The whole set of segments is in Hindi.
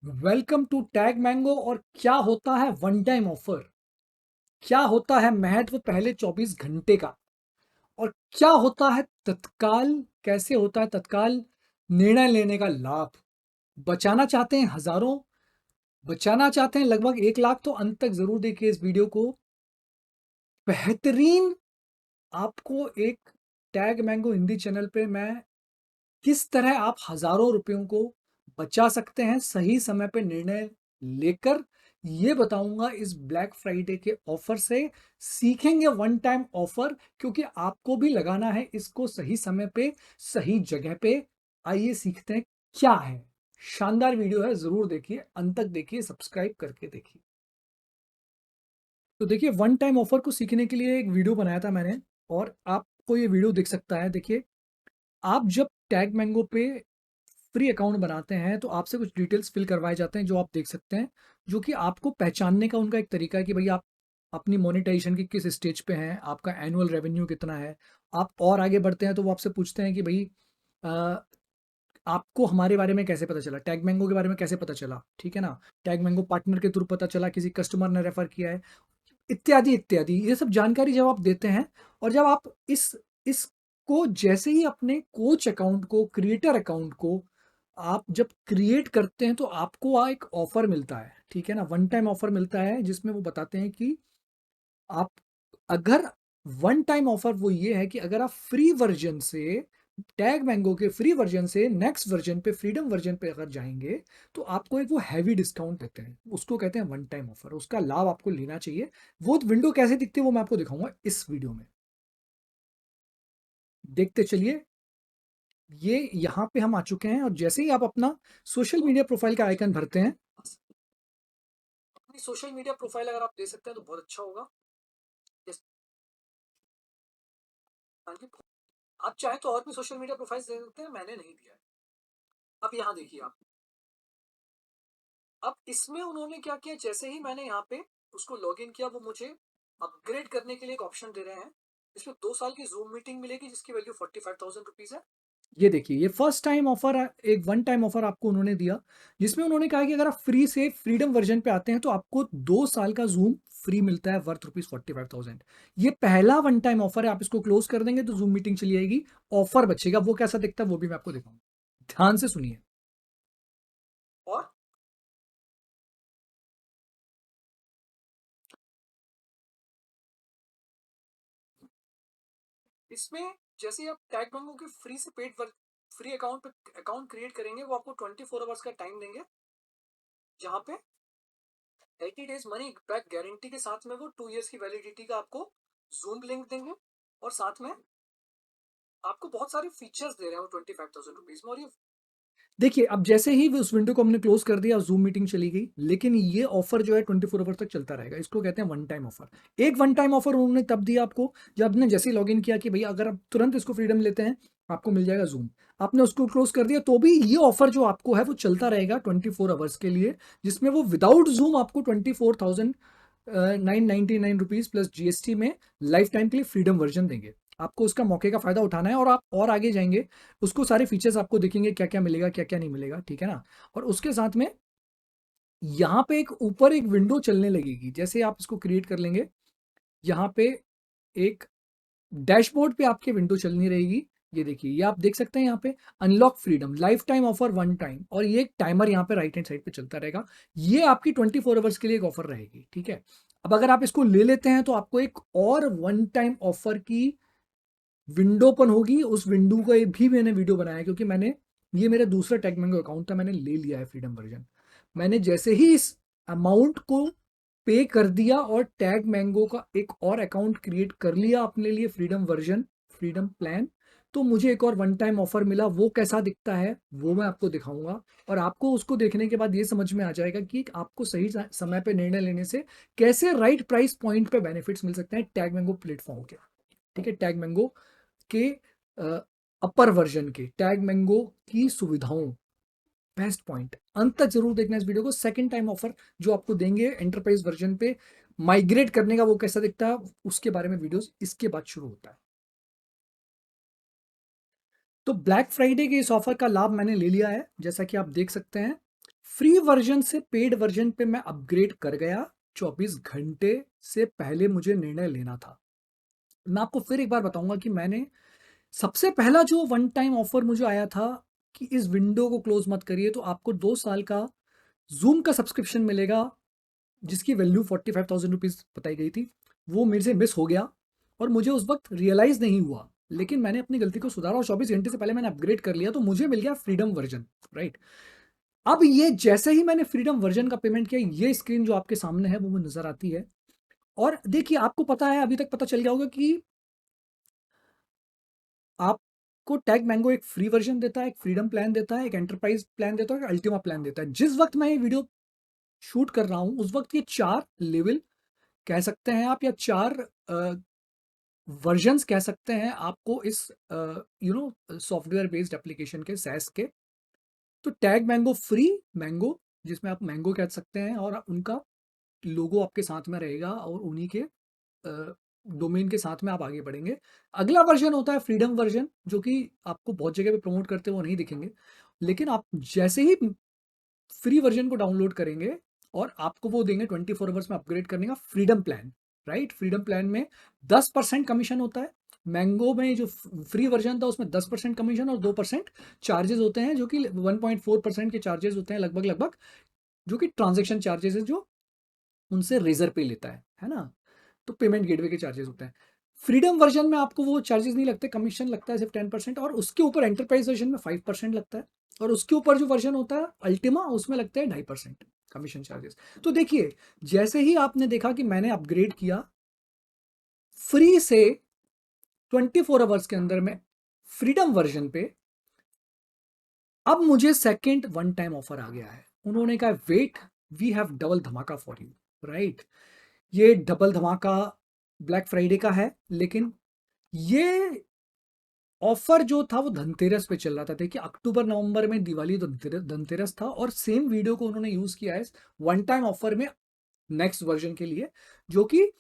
Welcome to tag mango. और क्या होता है वन टाइम ऑफर, क्या होता है महत्व पहले 24 घंटे का, और क्या होता है तत्काल, कैसे होता है तत्काल निर्णय लेने का लाभ। बचाना चाहते हैं हजारों, बचाना चाहते हैं लगभग 1 लाख, तो अंत तक जरूर देखिए इस वीडियो को। बेहतरीन आपको एक टैग मैंगो हिंदी चैनल पे मैं किस तरह आप हजारों रुपयों को बचा सकते हैं सही समय पे निर्णय लेकर, ये बताऊंगा इस ब्लैक फ्राइडे के ऑफर से। सीखेंगे वन टाइम ऑफर, क्योंकि आपको भी लगाना है इसको सही समय पे, सही जगह पे। आइए सीखते हैं क्या है। शानदार वीडियो है, जरूर देखिए, अंत तक देखिए, सब्सक्राइब करके देखिए। तो देखिए, वन टाइम ऑफर को सीखने के लिए एक वीडियो बनाया था मैंने, और आपको ये वीडियो दिख सकता है। देखिए, आप जब टैग मैंगो पे फ्री अकाउंट बनाते हैं तो आपसे कुछ डिटेल्स फिल करवाए जाते हैं, जो आप देख सकते हैं, जो कि आपको पहचानने का उनका एक तरीका है कि भाई आप अपनी मोनेटाइजेशन की किस स्टेज पे हैं, आपका एनुअल रेवेन्यू कितना है। आप और आगे बढ़ते हैं तो वो आपसे पूछते हैं कि भाई अ, आपको हमारे बारे में कैसे पता चला, टैग मैंगो के बारे में कैसे पता चला, ठीक है ना। टैग मैंगो पार्टनर के थ्रू पता चला, किसी कस्टमर ने रेफर किया है, इत्यादि इत्यादि। ये सब जानकारी जब आप देते हैं, और जब आप इसको जैसे ही अपने कोच अकाउंट को, क्रिएटर अकाउंट को आप जब क्रिएट करते हैं, तो आपको एक ऑफर मिलता है, ठीक है ना। वन टाइम ऑफर मिलता है जिसमें वो बताते हैं कि आप अगर वन टाइम ऑफर वो ये है कि अगर आप फ्री वर्जन से, टैग मैंगो के फ्री वर्जन से नेक्स्ट वर्जन पे, फ्रीडम वर्जन पे अगर जाएंगे, तो आपको एक वो हैवी डिस्काउंट देते हैं, उसको कहते हैं वन टाइम ऑफर। उसका लाभ आपको लेना चाहिए। वो विंडो कैसे दिखती है वो मैं आपको दिखाऊंगा इस वीडियो में, देखते चलिए। ये यहां पे हम आ चुके हैं, और जैसे ही आप अपना सोशल मीडिया प्रोफाइल का आइकन भरते हैं, अपनी सोशल मीडिया प्रोफाइल अगर आप दे सकते हैं तो बहुत अच्छा होगा। हाँ जी, आप चाहे तो और भी सोशल मीडिया प्रोफाइल दे सकते हैं, मैंने नहीं दिया है। अब यहाँ देखिए आप, अब इसमें उन्होंने क्या किया, जैसे ही मैंने यहाँ पे उसको लॉगिन किया, वो मुझे अपग्रेड करने के लिए एक ऑप्शन दे रहे हैं। इसमें 2 साल की जूम मीटिंग मिलेगी जिसकी वैल्यू 45,000 रुपीज है। ये देखिए, ये फर्स्ट टाइम ऑफर है, एक वन टाइम ऑफर आपको उन्होंने दिया, जिसमें उन्होंने कहा कि अगर आप फ्री से फ्रीडम वर्जन पे आते हैं तो आपको 2 साल का जूम फ्री मिलता है, वर्थ ₹45,000। ये पहला वन टाइम ऑफर है, आप इसको क्लोज कर देंगे तो जूम मीटिंग चली आएगी, ऑफर बचेगा। वो कैसा दिखता है वो भी मैं आपको दिखाऊंगा, ध्यान से सुनिए। और इसमें जैसे ही आप टैग मैंगो के फ्री से पेड फ्री अकाउंट पे अकाउंट क्रिएट करेंगे, वो आपको 24 आवर्स का टाइम देंगे, जहां पे 80 डेज मनी बैक गारंटी के साथ में वो 2 इयर्स की वैलिडिटी का आपको जूम लिंक देंगे, और साथ में आपको बहुत सारे फीचर्स दे रहे हैं वो 25,000 रुपीज में। और ये देखिए, अब जैसे ही उस विंडो को हमने क्लोज कर दिया, जूम मीटिंग चली गई, लेकिन ये ऑफर जो है 24 आवर तक चलता रहेगा। इसको कहते हैं वन टाइम ऑफर। एक वन टाइम ऑफर उन्होंने तब दिया आपको जब आपने जैसे ही लॉगिन किया कि भाई अगर आप तुरंत इसको फ्रीडम लेते हैं, आपको मिल जाएगा जूम। आपने उसको क्लोज कर दिया तो भी ये ऑफर जो आपको है वो चलता रहेगा 24 आवर्स के लिए, जिसमें वो विदाउट जूम आपको 24,999 रुपीज प्लस जीएसटी में लाइफ टाइम के लिए फ्रीडम वर्जन देंगे। आपको उसका मौके का फायदा उठाना है, और आप और आगे जाएंगे, उसको सारे फीचर्स आपको दिखेंगे, क्या क्या मिलेगा क्या क्या नहीं मिलेगा, ठीक है ना। और उसके साथ में यहाँ पे एक ऊपर एक विंडो चलने लगेगी, जैसे आप इसको क्रिएट कर लेंगे, यहाँ पे एक डैशबोर्ड पे आपके विंडो चलनी रहेगी। ये देखिए, ये आप देख सकते हैं यहाँ पे unlock freedom life time offer one time, और ये एक टाइमर यहाँ पे राइट हैंड साइड पे चलता रहेगा। ये आपकी 24 आवर्स के लिए एक ऑफर रहेगी, ठीक है। अब अगर आप इसको ले लेते हैं तो आपको एक और वन टाइम ऑफर की विंडो ओपन होगी। उस विंडो का भी मैंने वीडियो बनाया, क्योंकि मैंने, ये मेरा दूसरा टैग मैंगो अकाउंट था, मैंने ले लिया है फ्रीडम वर्जन। मैंने जैसे ही इस अमाउंट को पे कर दिया और टैग मैंगो का एक और अकाउंट क्रिएट कर लिया अपने लिए, फ्रीडम वर्जन, फ्रीडम प्लान, तो मुझे एक और वन टाइम ऑफर मिला। वो कैसा दिखता है वो मैं आपको दिखाऊंगा, और आपको उसको देखने के बाद ये समझ में आ जाएगा कि आपको सही समय पे निर्णय लेने से कैसे राइट प्राइस पॉइंट पे बेनिफिट्स मिल सकते हैं टैग मैंगो प्लेटफॉर्म के, ठीक है। टैग मैंगो के अपर वर्जन के, टैग मैंगो की सुविधाओं, बेस्ट पॉइंट। अंत तक जरूर देखना इस वीडियो को। सेकंड टाइम ऑफर जो आपको देंगे एंटरप्राइज वर्जन पे माइग्रेट करने का, वो कैसा दिखता है उसके बारे में वीडियोस इसके बाद शुरू होता है। तो ब्लैक फ्राइडे के इस ऑफर का लाभ मैंने ले लिया है, जैसा कि आप देख सकते हैं। फ्री वर्जन से पेड वर्जन पे मैं अपग्रेड कर गया, 24 घंटे से पहले मुझे निर्णय लेना था। मैं आपको फिर एक बार बताऊँगा कि मैंने सबसे पहला जो वन टाइम ऑफर मुझे आया था कि इस विंडो को क्लोज़ मत करिए, तो आपको 2 साल का ज़ूम का सब्सक्रिप्शन मिलेगा, जिसकी वैल्यू 45,000 रुपीज़ बताई गई थी। वो मेरे से मिस हो गया और मुझे उस वक़्त रियलाइज़ नहीं हुआ। लेकिन मैंने अपनी गलती को सुधारा और 24 घंटे से पहले मैंने अपग्रेड कर लिया, तो मुझे मिल गया फ्रीडम वर्ज़न, राइट? अब ये जैसे ही मैंने फ्रीडम वर्ज़न का पेमेंट किया, ये स्क्रीन जो आपके सामने है, वो नज़र आती है। और देखिए, आपको पता है, अभी तक पता चल गया होगा कि आपको टैग मैंगो एक फ्री वर्ज़न देता है, एक फ्रीडम प्लान देता है, एक एंटरप्राइज़ प्लान देता है, एक अल्टीमा प्लान देता है। जिस वक़्त मैं ये वीडियो शूट कर रहा हूँ, उस वक़्त ये 4 लेवल कह सकते हैं आप, या 4 वर्जन्स कह सकते हैं आपको इस सॉफ्टवेयर बेस्ड एप्लीकेशन के, सैस के। तो टैग मैंगो फ्री मैंगो, जिसमें आप मैंगो कह सकते हैं, और उनका लोगो आपके साथ में रहेगा और उन्हीं के डोमेन के साथ में आप आगे बढ़ेंगे। अगला वर्जन होता है फ्रीडम वर्जन, जो कि आपको बहुत जगह पे प्रमोट करते हुए नहीं दिखेंगे। लेकिन आप जैसे ही फ्री वर्जन को डाउनलोड करेंगे और आपको वो देंगे 24 आवर्स में अपग्रेड करने का freedom plan, right? Freedom plan में 10% कमीशन होता है। मैंगो में जो फ्री वर्जन था, उसमें 10% कमीशन और 2% चार्जेस होते हैं, जो कि 1.4% के चार्जेस होते हैं लगभग लगभग, जो कि ट्रांजेक्शन चार्जेस है, जो उनसे रेजर पे लेता है ना? तो पेमेंट गेटवे के चार्जेस होते हैं। फ्रीडम वर्जन में आपको वो चार्जेस नहीं लगते, कमीशन लगता है सिर्फ 10%, और उसके ऊपर एंटरप्राइज वर्जन में 5% लगता है, और उसके ऊपर जो वर्जन होता है अल्टीमा, उसमें लगता है 2.5% कमीशन चार्जेस। तो देखिए, जैसे ही आपने देखा कि मैंने अपग्रेड किया फ्री से 24 आवर्स के अंदर में फ्रीडम वर्जन पे, अब मुझे सेकंड वन टाइम ऑफर आ गया है। उन्होंने कहा, वेट, वी हैव डबल धमाका फॉर यू, राइट? ये डबल धमाका ब्लैक फ्राइडे का है, लेकिन ये ऑफर जो था वो धनतेरस पे चल रहा था। देखिए, अक्टूबर नवंबर में दिवाली, धनतेरस था, और सेम वीडियो को उन्होंने यूज किया है वन टाइम ऑफर में नेक्स्ट वर्जन के लिए, जो कि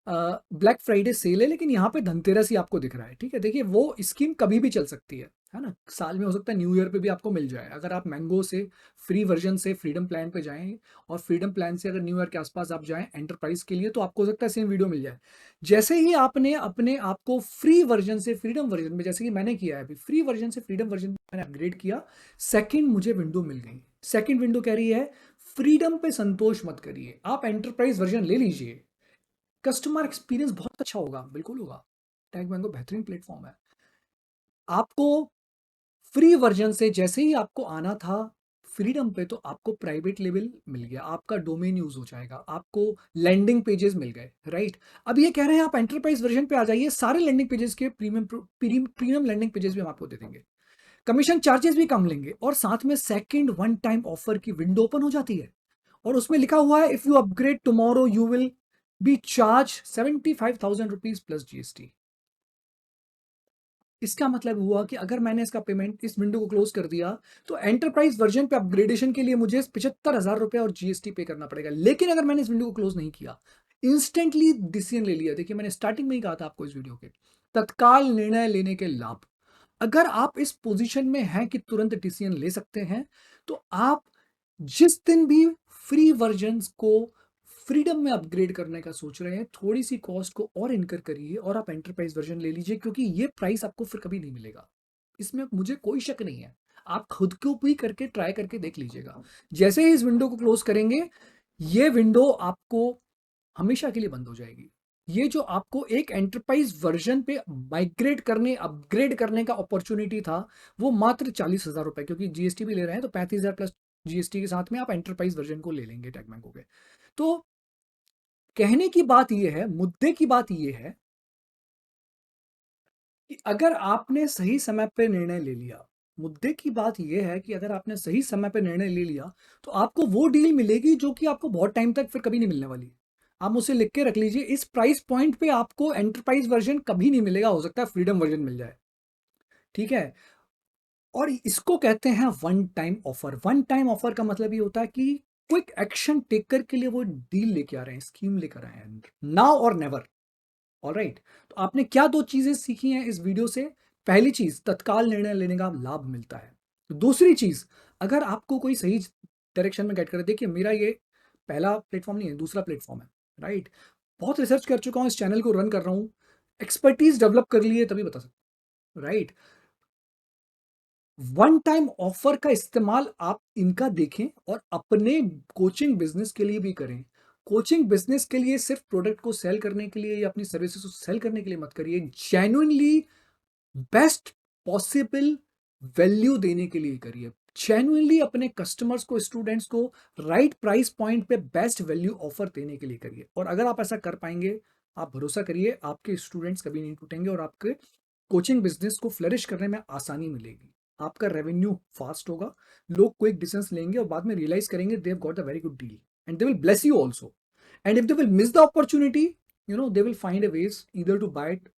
ब्लैक फ्राइडे सेल है, लेकिन यहाँ पे धनतेरस ही आपको दिख रहा है। ठीक है, देखिए, वो स्कीम कभी भी चल सकती है ना? साल में हो सकता है न्यू ईयर पे भी आपको मिल जाए, अगर आप मैंगो से फ्री वर्जन से फ्रीडम प्लान पे जाएं, और फ्रीडम प्लान से अगर न्यू ईयर के आसपास आप जाएं एंटरप्राइज के लिए, तो आपको हो सकता है सेम वीडियो मिल जाए। जैसे ही आपने अपने आप को फ्री वर्जन से फ्रीडम वर्जन में, जैसे कि मैंने किया है अभी, फ्री वर्जन से फ्रीडम वर्जन में मैंने अपग्रेड किया, सेकेंड मुझे विंडो मिल गई। सेकेंड विंडो कह रही है, फ्रीडम पे संतोष मत करिए, आप एंटरप्राइज वर्जन ले लीजिए, कस्टमर एक्सपीरियंस बहुत अच्छा होगा। बिल्कुल होगा, टैग मैंगो बेहतरीन प्लेटफॉर्म है। आपको फ्री वर्जन से जैसे ही आपको आना था फ्रीडम पे, तो आपको प्राइवेट लेवल मिल गया, आपका डोमेन यूज हो जाएगा, आपको लैंडिंग पेजेस मिल गए, राइट? अब ये कह रहे हैं आप एंटरप्राइज वर्जन पे आ जाइए, सारे लैंडिंग पेजेस के प्रीमियम लैंडिंग पेजेस भी हम आपको दे देंगे, कमीशन चार्जेस भी कम लेंगे, और साथ में सेकंड वन टाइम ऑफर की विंडो ओपन हो जाती है, और उसमें लिखा हुआ है, if you upgrade tomorrow you will be charge 75,000 rupees plus GST. इसका मतलब हुआ कि अगर मैंने इसका पेमेंट, इस विंडो को क्लोज कर दिया, तो एंटरप्राइज वर्जन पे अपग्रेडेशन के लिए मुझे 75,000 रुपए और जीएसटी पे करना पड़ेगा। लेकिन अगर मैंने इस विंडो को क्लोज नहीं किया, इंस्टेंटली डिसीजन ले लिया, देखिए मैंने स्टार्टिंग में ही कहा था आपको इस वीडियो के, तत्काल निर्णय लेने के लाभ। अगर आप इस पोजीशन में हैं कि तुरंत डिसीजन ले सकते हैं, तो आप जिस दिन भी फ्री वर्जन को फ्रीडम में अपग्रेड करने का सोच रहे हैं, थोड़ी सी कॉस्ट को और इनकर करिए और आप एंटरप्राइज वर्जन ले लीजिए, क्योंकि ये प्राइस आपको फिर कभी नहीं मिलेगा। इसमें मुझे कोई शक नहीं है, आप खुद को भी करके ट्राई करके देख लीजिएगा। जैसे ही इस विंडो को क्लोज करेंगे, ये विंडो आपको हमेशा के लिए बंद हो जाएगी। ये जो आपको एक एंटरप्राइज वर्जन पे माइग्रेट करने, अपग्रेड करने का अपॉर्चुनिटी था, वो मात्र 40,000 रुपए, क्योंकि जीएसटी भी ले रहे हैं, तो 35,000 प्लस जीएसटी के साथ में आप एंटरप्राइज वर्जन को ले लेंगे टैग मैंगो के। तो कहने की बात ये है, मुद्दे की बात ये है कि अगर आपने सही समय पे निर्णय ले लिया, मुद्दे की बात ये है कि अगर आपने सही समय पे निर्णय ले लिया, तो आपको वो डील मिलेगी जो कि आपको बहुत टाइम तक फिर कभी नहीं मिलने वाली। आप उसे लिख के रख लीजिए, इस प्राइस पॉइंट पे आपको एंटरप्राइज वर्जन कभी नहीं मिलेगा, हो सकता है फ्रीडम वर्जन मिल जाए, ठीक है? और इसको कहते हैं one time offer. One time offer का मतलब ये होता है कि क्विक एक्शन टेकर के लिए वो डील लेके आ रहे हैं, स्कीम लेकर आए हैं, नाउ और नेवर। ऑलराइट, तो आपने क्या दो चीजें सीखी हैं इस वीडियो से? पहली चीज, तत्काल निर्णय लेने का लाभ मिलता है। तो दूसरी चीज, अगर आपको कोई सही डायरेक्शन में गाइड कर रहे हैं। देखिए मेरा ये पहला प्लेटफ़ॉर्म नहीं है, दूसरा प्लेटफ़ॉर्म है, राइट? बहुत रिसर्च कर चुका हूँ, इस चैनल को रन कर रहा हूँ, एक्सपर्टीज़ डेवलप कर ली है तभी बता सकता हूँ, राइट? वन टाइम ऑफर का इस्तेमाल आप इनका देखें और अपने कोचिंग बिजनेस के लिए भी करें। कोचिंग बिजनेस के लिए सिर्फ प्रोडक्ट को सेल करने के लिए या अपनी सर्विसेज को सेल करने के लिए मत करिए। जेन्युइनली बेस्ट पॉसिबल वैल्यू देने के लिए करिए। जेन्युइनली अपने कस्टमर्स को, स्टूडेंट्स को राइट प्राइस पॉइंट पे बेस्ट वैल्यू ऑफर देने के लिए करिए। और अगर आप ऐसा कर पाएंगे, आप भरोसा करिए आपके स्टूडेंट्स कभी नहीं टूटेंगे और आपके कोचिंग बिजनेस को फ्लरिश करने में आसानी मिलेगी। आपका रेवेन्यू फास्ट होगा, लोग क्विक डिसीजंस लेंगे और बाद में रियलाइज करेंगे they have got a very good deal and they will bless you also. And if they will miss the opportunity, they will find a ways either to buy it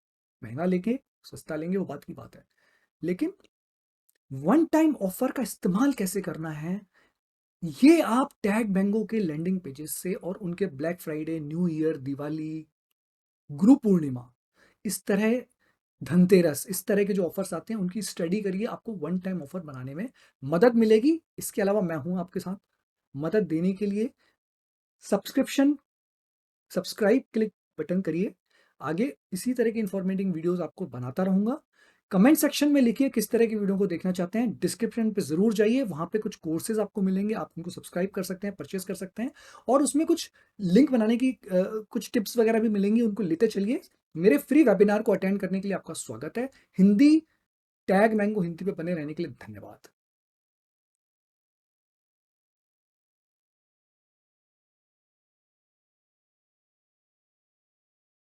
महंगा लेके, सस्ता लेंगे, वो बात की बात है। लेकिन वन टाइम ऑफर का इस्तेमाल कैसे करना है, ये आप टैग मैंगो के लैंडिंग पेजेस से और उनके black Friday, new year, Diwali, Guru Purnima, इस तरह धनतेरस, इस तरह के जो ऑफर्स आते हैं उनकी स्टडी करिए, आपको वन टाइम ऑफर बनाने में मदद मिलेगी। इसके अलावा मैं हूं आपके साथ मदद देने के लिए। सब्सक्रिप्शन, सब्सक्राइब क्लिक बटन करिए। आगे इसी तरह की इंफॉर्मेटिव वीडियोस आपको बनाता रहूंगा। कमेंट सेक्शन में लिखिए किस तरह की वीडियो को देखना चाहते हैं। डिस्क्रिप्शन पे जरूर जाइए, वहां पे कुछ कोर्सेज आपको मिलेंगे, आप उनको सब्सक्राइब कर सकते हैं, परचेस कर सकते हैं और उसमें कुछ लिंक बनाने की कुछ टिप्स वगैरह भी मिलेंगी, उनको लेते चलिए। मेरे फ्री वेबिनार को अटेंड करने के लिए आपका स्वागत है। हिंदी, टैग मैंगो हिंदी पे बने रहने के लिए धन्यवाद।